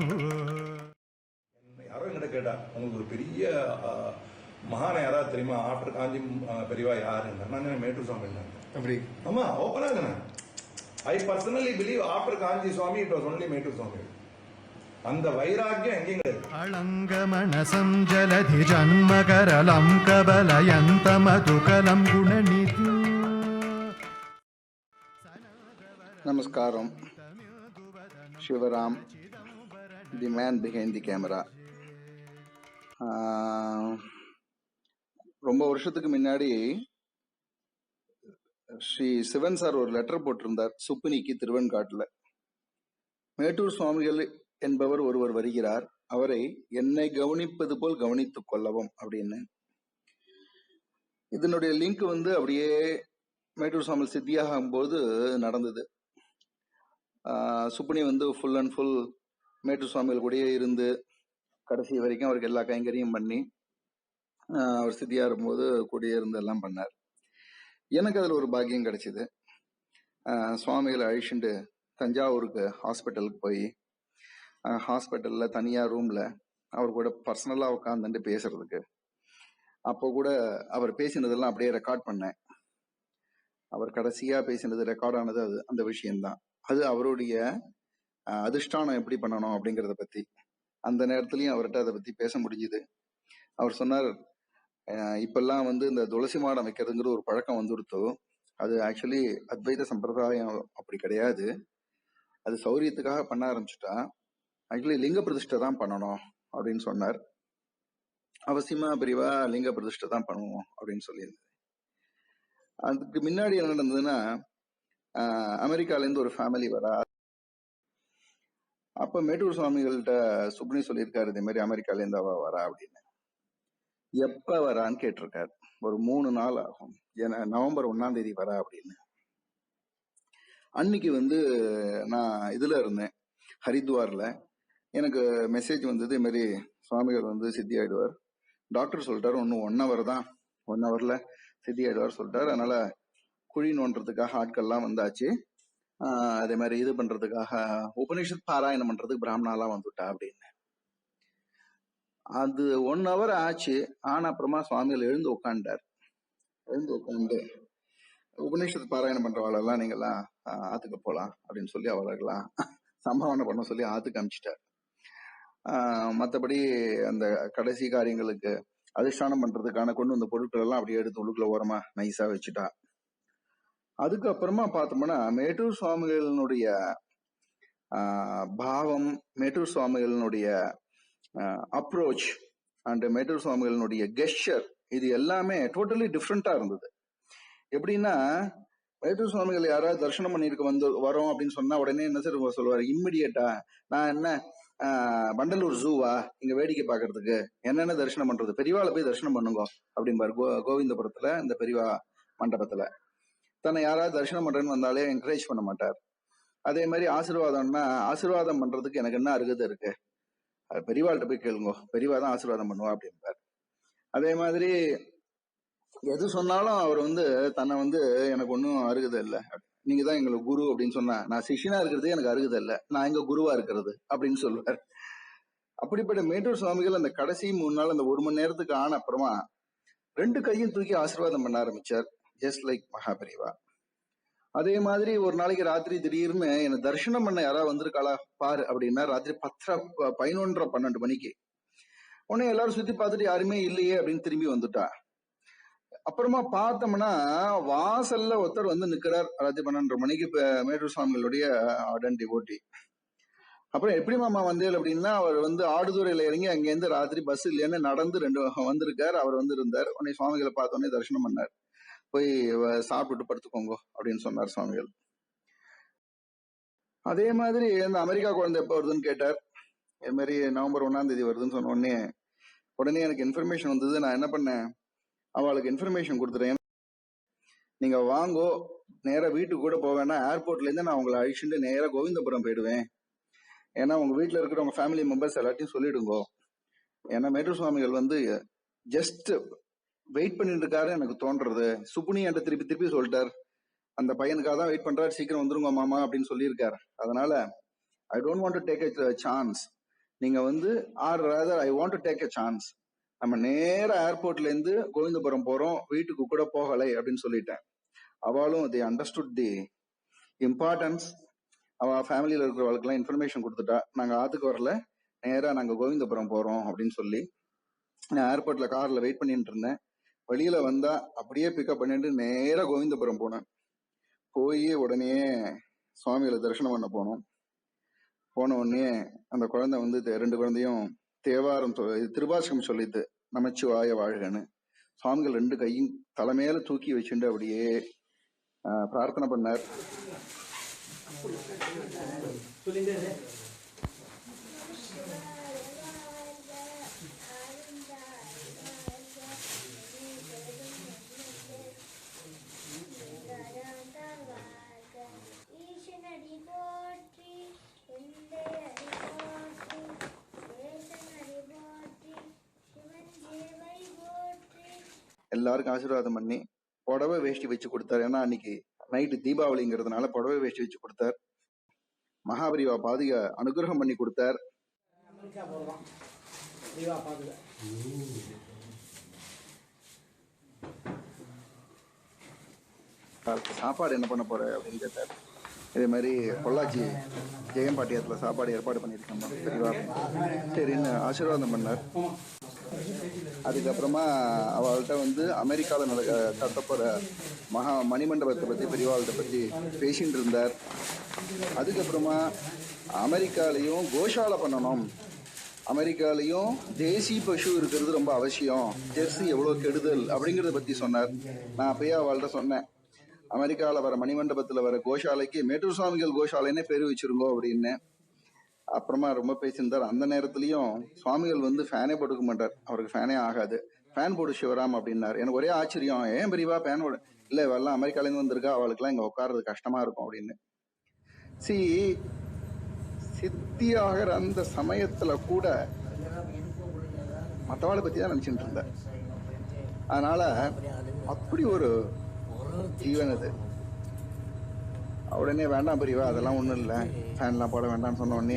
Speaker 8: யாரோ என்கிட்ட கேட்டா உங்களுக்கு ஒரு பெரிய மகான யாராவது தெரியுமா ஆஃப்டர் காஞ்சி பெரியவா யாருன்னு. நான் மேட்டூர் சுவாமி
Speaker 4: அப்படி
Speaker 8: ஆமா ஓப்பனா இருக்கேன். I personally believe after Kanchi Swami it was only Mettur Swami. அந்த வைராக்கியம் எங்கேயும் கிடையாது.
Speaker 1: अळङ्गमनसं जलधि जन्मकरलं कबलयन्तमधुकलं गुणनिधि.
Speaker 4: நமஸ்காரம். Sivaram, the man behind the camera. ரொம்ப வருஷத்துக்கு முன்னாடி ஸ்ரீ சிவன் சார் ஒரு லெட்டர் போட்டிருந்தார் சுப்பினிக்கு திருவெண்காட்டில். மேட்டூர் சுவாமிகள் என்பவர் ஒருவர் வருகிறார், அவரை என்னை கவனிப்பது போல் கவனித்துக் கொள்ளவும் அப்படின்னு. இதனுடைய லிங்க் அப்படியே மேட்டூர் சுவாமி சித்தியாகும் போது நடந்தது. சுப்பினி ஃபுல் அண்ட் ஃபுல் மேட்டூர் சுவாமிகள் கூடயே இருந்து கடைசி வரைக்கும் அவருக்கு எல்லா கைங்கரியும் பண்ணி அவர் சித்தியா இருக்கும்போது கூடயே இருந்து எல்லாம் பண்ணார். எனக்கு அதில் ஒரு பாக்கியம் கிடைச்சிது. சுவாமிகளை அழிச்சுட்டு தஞ்சாவூருக்கு ஹாஸ்பிட்டலுக்கு போய் ஹாஸ்பிட்டலில் தனியாக ரூமில் அவர் கூட பர்சனலாக உட்காந்துட்டு பேசுறதுக்கு. அப்போ கூட அவர் பேசினதெல்லாம் அப்படியே ரெக்கார்ட் பண்ணேன். அவர் கடைசியாக பேசினது ரெக்கார்ட் ஆனது அந்த விஷயம்தான். அது அவருடைய அதிஷ்டானம் எப்படி பண்ணணும் அப்படிங்கிறத பற்றி அந்த நேரத்துலையும் அவர்கிட்ட அதை பற்றி பேச முடிஞ்சுது. அவர் சொன்னார், இப்பெல்லாம் வந்து இந்த துளசி மாடம் வைக்கிறதுங்கிற ஒரு பழக்கம் வந்துடுத்தோ. அது ஆக்சுவலி அத்வைத சம்பிரதாயம் அப்படி கிடையாது. அது சௌரியத்துக்காக பண்ண ஆரம்பிச்சுட்டா. ஆக்சுவலி லிங்க பிரதிஷ்டை தான் பண்ணணும் அப்படின்னு சொன்னார். அவசியமா பெரியவா லிங்க பிரதிஷ்டை தான் பண்ணுவோம் அப்படின்னு சொல்லியிருந்தது. அதுக்கு முன்னாடி என்ன நடந்ததுன்னா, அமெரிக்கால இருந்து ஒரு ஃபேமிலி வரா. அப்ப மேட்டூர் சுவாமிகள்கிட்ட சுப்னி சொல்லியிருக்காரு, இதே மாதிரி அமெரிக்கால இருந்து அவ வரா அப்படின்னு. எப்ப வரான்னு கேட்டிருக்காரு. ஒரு 3 நாள் ஆகும், ஏன்னா நவம்பர் 1ஆம் தேதி வரா அப்படின்னு. அன்னைக்கு வந்து நான் இதுல இருந்தேன், ஹரித்வார்ல. எனக்கு மெசேஜ் வந்தது, இது மாதிரி சுவாமிகள் வந்து சித்தி ஆயிடுவார், டாக்டர் சொல்லிட்டாரு இன்னும் 1 hour தான், 1 hourல சித்தி ஆயிடுவார் சொல்லிட்டாரு. அதனால குழி நோண்டுறதுக்காக ஆட்கள்லாம் வந்தாச்சு. அதே மாதிரி இது பண்றதுக்காக உபனிஷத் பாராயணம் பண்றதுக்கு பிராமணாலாம் வந்துட்டா அப்படின்னு. அது 1 hour ஆச்சு. ஆன அப்புறமா சுவாமிகள் எழுந்து உட்காண்டார். எழுந்து உட்காந்து உபநிஷத் பாராயணம் பண்றவாளெல்லாம் நீங்கெல்லாம் ஆத்துக்கு போலாம் அப்படின்னு சொல்லி அவளெல்லாம் சம்பாவனை பண்ண சொல்லி ஆத்துக்கு அனுப்பிச்சிட்டார். மற்றபடி அந்த கடைசி காரியங்களுக்கு அதிஷ்டானம் பண்றதுக்கான கொண்டு வந்த பொருட்கள் எல்லாம் அப்படியே எடுத்து உள்ளுக்குள்ள ஓரமா நைஸா வச்சுட்டா. அதுக்கப்புறமா பார்த்தோம்னா மேட்டூர் சுவாமிகளினுடைய பாவம், மேட்டூர் சுவாமிகளினுடைய அப்ரோச் அண்ட் மேட்டூர் சுவாமிகளினுடைய கெஸ்டர், இது எல்லாமே டோட்டலி டிஃப்ரெண்டா இருந்தது. எப்படின்னா, மேட்டூர் சுவாமிகள் யாராவது தரிசனம் பண்ணிட்டு வரோம் அப்படின்னு சொன்னா உடனே என்ன சார் சொல்லுவாரு, இம்மிடியேட்டா நான் என்ன வண்டலூர் ஜூவா இங்க வேடிக்கை பாக்குறதுக்கு, என்னென்ன தரிசனம் பண்றது, பெரியவாளை போய் தரிசனம் பண்ணுங்க அப்படின்பாரு. கோவிந்தபுரத்துல இந்த பெரியவா மண்டபத்துல தன்னை யாராவது தரிசனம் பண்றேன்னு வந்தாலே என்கரேஜ் பண்ண மாட்டார். அதே மாதிரி ஆசீர்வாதம்னா, ஆசீர்வாதம் பண்றதுக்கு எனக்கு என்ன அருகதை இருக்கு, பெரியவாள்கிட்ட போய் கேளுங்க, பெரியவா தான் ஆசீர்வாதம் பண்ணுவா அப்படின்பார். அதே மாதிரி எது சொன்னாலும் அவர் வந்து தன்னை வந்து எனக்கு ஒன்றும் அருகதை இல்லை, நீங்க தான் எங்களுக்கு குரு அப்படின்னு சொன்னா, நான் சிஷ்யனா இருக்கிறதே எனக்கு அருகதை இல்லை, நான் எங்க குருவா இருக்கிறது அப்படின்னு சொல்லுவார். அப்படிப்பட்ட மேட்டூர் சுவாமிகள் அந்த கடைசி 3 நாள் அந்த 1 மணி நேரத்துக்கு ஆன அப்புறமா 2 கையும் தூக்கி ஆசீர்வாதம் பண்ண ஆரம்பிச்சார், ஜஸ்ட் லைக் மகாபெரிவா. அதே மாதிரி ஒரு நாளைக்கு ராத்திரி திடீர்னு என்ன தரிசனம் பண்ண யாராவது வந்திருக்காளா பாரு அப்படின்னா, ராத்திரி 11:30 12 மணிக்கு. உடனே எல்லாரும் சுத்தி பார்த்துட்டு யாருமே இல்லையே அப்படின்னு திரும்பி வந்துட்டா. அப்புறமா பார்த்தோம்னா வாசல்ல ஒருத்தர் வந்து நிக்கிறார் ராத்திரி 12:30 மணிக்கு, மேட்டூர் சுவாமிகளுடைய ஆர்டன் டிவோட்டி. அப்புறம் எப்படி மாமா வந்தேன் அப்படின்னா, அவர் வந்து ஆடுதுறையில இறங்கி அங்கேருந்து ராத்திரி பஸ் இல்லைன்னு நடந்து 2 வந்திருக்கார். அவர் வந்து இருந்தார். உடனே சுவாமிகளை பார்த்தோன்னே தரிசனம் பண்ணார். போய் சாப்பிட்டுட்டு படுத்துக்கோங்க அப்படின்னு சொன்னார் சுவாமிகள். அதே மாதிரி இந்த அமெரிக்கா குழந்தை எப்போ வருதுன்னு கேட்டார். இது மாதிரி நவம்பர் 1ஆம் தேதி வருதுன்னு சொன்ன உடனே எனக்கு இன்ஃபர்மேஷன் வந்தது. நான் என்ன பண்ணேன், அவளுக்கு இன்ஃபர்மேஷன் கொடுத்துட்டேன், நீங்க வாங்கோ, நேராக வீட்டுக்கு கூட போவேன்னா ஏர்போர்ட்ல இருந்து நான் உங்களை அழிச்சுட்டு நேராக கோவிந்தபுரம் போயிடுவேன். ஏன்னா உங்க வீட்டில் இருக்கிற உங்க ஃபேமிலி மெம்பர்ஸ் எல்லாத்தையும் சொல்லிடுங்கோ. ஏன்னா மேட்டூர் சுவாமிகள் வந்து ஜஸ்ட் வெயிட் பண்ணிட்டு இருக்காரு எனக்கு தோன்றது. சுப்புனி என்கிட்ட திருப்பி திருப்பி சொல்லிட்டார், அந்த பையனுக்காக தான் வெயிட் பண்றாரு, சீக்கிரம் வந்துருங்க மாமா அப்படின்னு சொல்லியிருக்காரு. அதனால I don't want to take a chance, நீங்க வந்து or rather I want to take a chance, நம்ம நேர ஏர்போர்ட்ல இருந்து கோவிந்தபுரம் போறோம், வீட்டுக்கு கூட போகலை அப்படின்னு சொல்லிட்டேன். அவளும் தி அண்டர்ஸ்டுட் தி இம்பார்ட்டன்ஸ். அவ ஃபேமிலியில இருக்கிறவளுக்கெல்லாம் இன்ஃபர்மேஷன் கொடுத்துட்டா, நாங்க ஆத்துக்கு வரல, நேரா நாங்க கோவிந்தபுரம் போறோம் அப்படின்னு சொல்லி. நான் ஏர்போர்ட்ல கார்ல வெயிட் பண்ணிட்டு இருந்தேன். வெளியில வந்தா அப்படியே பிக்கப் பண்ணிட்டு நேரா கோவிந்தபுரம் போனேன். போய் உடனே சுவாமிகளை தரிசனம் பண்ண போனோம். போன உடனே அந்த குழந்தை வந்து 2 குழந்தையும் தேவாரம் திருவாசகம் சொல்லிட்டு நமச்சிவாய வாழ்கன்னு சுவாமிகள் 2 கையும் தலைமையில தூக்கி வச்சுட்டு அப்படியே பிரார்த்தனை பண்ணார். எல்லாருக்கும் ஆசீர்வாதம் பண்ணி புடவை வேஷ்டி வச்சு கொடுத்தார். ஏன்னா அன்னைக்கு நைட்டு தீபாவளிங்கிறதுனால புடவை வேஷ்டி வச்சு கொடுத்தார். மகாபெரிவா பாதிக அனுகிரகம் பண்ணி கொடுத்தார். சாப்பாடு என்ன பண்ண போற அப்படின்னு கேட்டார். இதே மாதிரி பொள்ளாச்சி ஜெயம்பாட்டியத்துல சாப்பாடு ஏற்பாடு பண்ணியிருக்கோம் பெரியவா, சரின்னு ஆசீர்வாதம் பண்ணார். அதுக்கப்புறமா அவள்கிட்ட வந்து அமெரிக்காவில் கட்டப்போகிற மணிமண்டபத்தை பற்றி பெரியவாள்கிட்ட பற்றி பேசிகிட்டு இருந்தார். அதுக்கப்புறமா அமெரிக்காலையும் கோஷாலை பண்ணணும், அமெரிக்காலையும் தேசி பசு இருக்கிறது ரொம்ப அவசியம், ஜெர்சி எவ்வளோ கெடுதல் அப்படிங்கிறத பற்றி சொன்னார். நான் அப்பயே அவள்கிட்ட சொன்னேன், அமெரிக்காவில் வர மணிமண்டபத்தில் வர கோஷாலைக்கு மேட்டூர் சுவாமிகள் கோஷாலைன்னே பேர் வச்சிருங்கோ அப்படின்னு. அப்புறமா ரொம்ப பேசியிருந்தார். அந்த நேரத்துலையும் சுவாமிகள் வந்து ஃபேனே போட்டுக்க மாட்டார், அவருக்கு ஃபேனே ஆகாது. ஃபேன் போடு சிவராம் அப்படின்னார். எனக்கு ஒரே ஆச்சரியம், ஏன் பெரியவா ஃபேன் போடு? இல்லை, இவெல்லாம் அமெரிக்காலேருந்து வந்திருக்கா, அவளுக்குலாம் இங்கே உட்கார்றது கஷ்டமாக இருக்கும் அப்படின்னு. சித்தியாகிற அந்த சமயத்தில் கூட மற்றவாளை பற்றி தான் நினச்சிட்டு இருந்தார். அதனால் அப்படி ஒரு ஜீவன் அது. உடனே வேண்டாம் பெரியவா, அதெல்லாம் ஒன்றும் இல்லை, ஃபேன்லாம் போட வேண்டாம்னு சொன்ன உடனே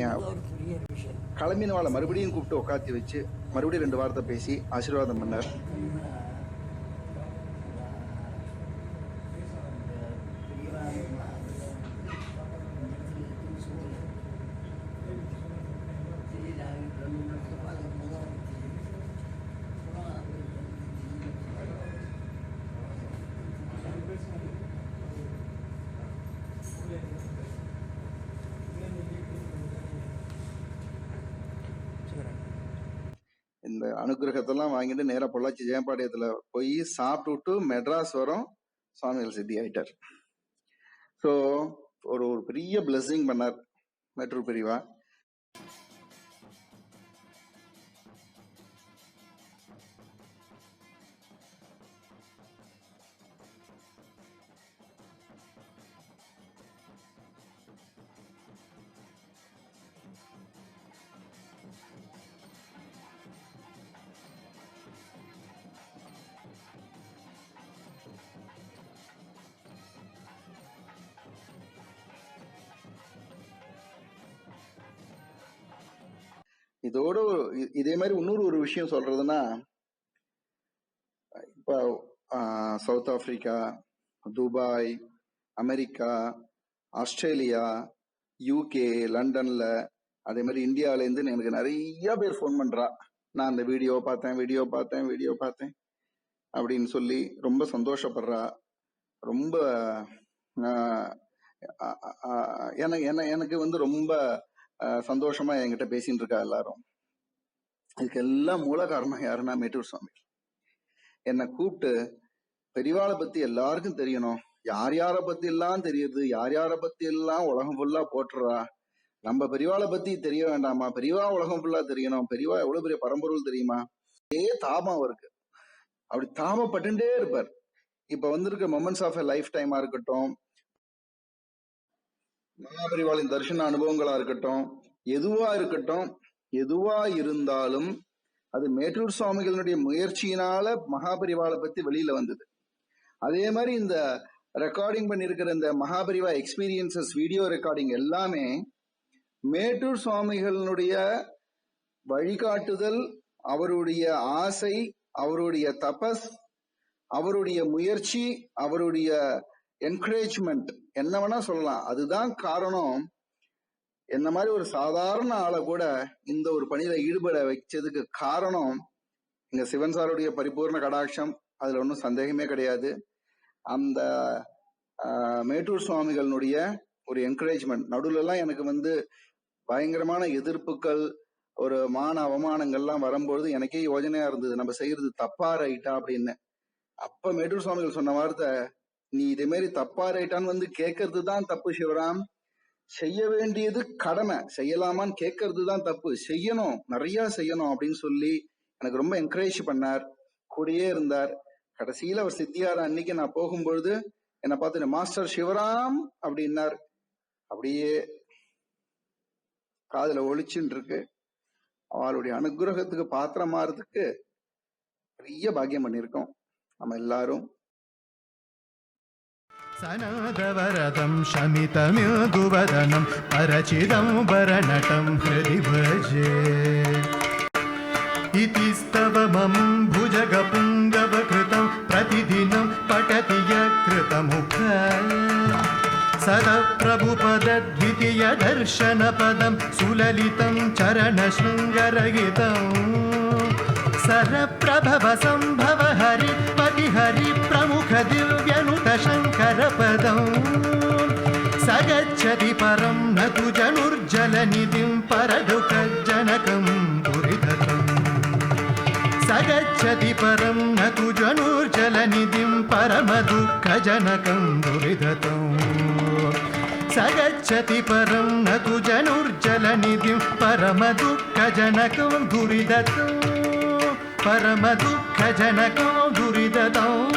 Speaker 4: கிளம்பினவாளை மறுபடியும் கூப்பிட்டு உட்காத்தி வச்சு மறுபடியும் 2 வார்த்தை பேசி ஆசீர்வாதம் பண்ணார். இந்த அனுகிரகத்தெல்லாம் வாங்கிட்டு நேராக பொள்ளாச்சி ஜெயம்பாளையத்தில் போய் சாப்பிட்டுட்டு மெட்ராஸ் வரோம், சுவாமிகள் சித்தி ஆயிட்டார். ஸோ ஒரு பெரிய பிளெஸிங் பண்ணார் மேட்டூர் பெரியவா. இதோட இதே மாதிரி இன்னொரு ஒரு விஷயம் சொல்றதுன்னா, இப்போ south Africa, Dubai, America, Australia, UK, லண்டன்ல, அதே மாதிரி இந்தியாவிலேருந்து எனக்கு நிறைய பேர் ஃபோன் பண்றா, நான் அந்த வீடியோ பார்த்தேன் அப்படின்னு சொல்லி ரொம்ப சந்தோஷப்படுறா. ரொம்ப எனக்கு வந்து ரொம்ப சந்தோஷமா என்கிட்ட பேசிட்டு இருக்கா எல்லாரும். இதுக்கு எல்லாம் மூல காரணம் யாருன்னா மேட்டூர் சுவாமி. என்னை கூப்பிட்டு பெரியவாளை பத்தி எல்லாருக்கும் தெரியணும், யாரை பத்தி எல்லாம் தெரியுது, யாரை பத்தி எல்லாம் உலகம் ஃபுல்லா போட்டுறா, நம்ம பெரியவாளை பத்தி தெரிய வேண்டாமா, பெரியவா உலகம் ஃபுல்லா தெரியணும், பெரியவா எவ்வளவு பெரிய பரம்பொருள் தெரியுமா, தாபம் அவருக்கு. அப்படி தாபப்பட்டுட்டே இருப்பார். இப்ப வந்திருக்க மொமெண்ட்ஸ் ஆஃப் எ லைஃப் டைமா இருக்கட்டும், மகாபரிவாளின் தரிசன அனுபவங்களா இருக்கட்டும், எதுவா இருந்தாலும் அது மேட்டூர் சுவாமிகளுடைய முயற்சியினால மகாபரிவாளை பத்தி வெளியில வந்தது. அதே மாதிரி இந்த ரெக்கார்டிங் பண்ணிருக்கிற இந்த மகாபரிவா எக்ஸ்பீரியன்சஸ் வீடியோ ரெக்கார்டிங் எல்லாமே மேட்டூர் சுவாமிகளுடைய வழிகாட்டுதல், அவருடைய ஆசை, அவருடைய தபஸ், அவருடைய முயற்சி, அவருடைய என்கரேஜ்மெண்ட், என்ன வேணா சொல்லலாம். அதுதான் காரணம். என்ன மாதிரி ஒரு சாதாரண ஆளை கூட இந்த ஒரு பணியில ஈடுபட வச்சதுக்கு காரணம் இங்க சிவன் சாருடைய பரிபூர்ண கடாட்சம், அதுல ஒன்றும் சந்தேகமே கிடையாது. அந்த மேட்டூர் சுவாமிகளுடைய ஒரு என்கரேஜ்மெண்ட். நடுவுல எல்லாம் எனக்கு வந்து பயங்கரமான எதிர்ப்புகள், ஒரு மான அவமானங்கள்லாம் வரும்பொழுது எனக்கே யோஜனையா இருந்தது, நம்ம செய்யறது தப்பா ரைட்டா அப்படின்னு. அப்ப மேட்டூர் சுவாமிகள் சொன்ன வார்த்தை, நீ இதே மாதிரி தப்பா ரைட்டான்னு வந்து கேட்கறது தான் தப்பு சிவராம், செய்ய வேண்டியது கடமை, செய்யலாமான்னு கேட்கறது தான் தப்பு, செய்யணும், நிறைய செய்யணும் அப்படின்னு சொல்லி எனக்கு ரொம்ப என்கரேஜ் பண்ணார், கூடயே இருந்தார். கடைசியில அவர் சித்தியார அன்னைக்கு நான் போகும்பொழுது என்னை பார்த்து மாஸ்டர் சிவராம் அப்படின்னார். அப்படியே காதுல ஒழிச்சுட்டு இருக்கு. அவளுடைய அனுகிரகத்துக்கு பாத்திரமாறதுக்கு பெரிய பாக்கியம் பண்ணியிருக்கோம் நம்ம எல்லாரும்.
Speaker 1: सनदवरदं शमितमिदुवदनं परचिदम्बरनटं हृदि भजे इति स्तवमं भुजगपुङ्गवकृतं प्रतिदिनं पठति यकृतमुख सदा प्रभुपदद्वितीयदर्शनपदं सुललितं चरणशृङ्गरहितं सरप्रभव सम्भव हरि पति हरि प्रमुख दिव्यनुत शङ्करपदं सगच्छति परं न तु जनुर्जलनिधिं परदुःखजनकं दुरितम् सगच्छति परं न तु जनुर्जलनिधिं परमदुःखजनकं दुरितम् सगच्छति परं न तु जनुर्जलनिधिं परमदुःखजनकं दुरितम् परमदुःखजनकं दुरितम्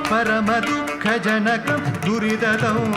Speaker 1: परमदुःखजनकं दुरितम्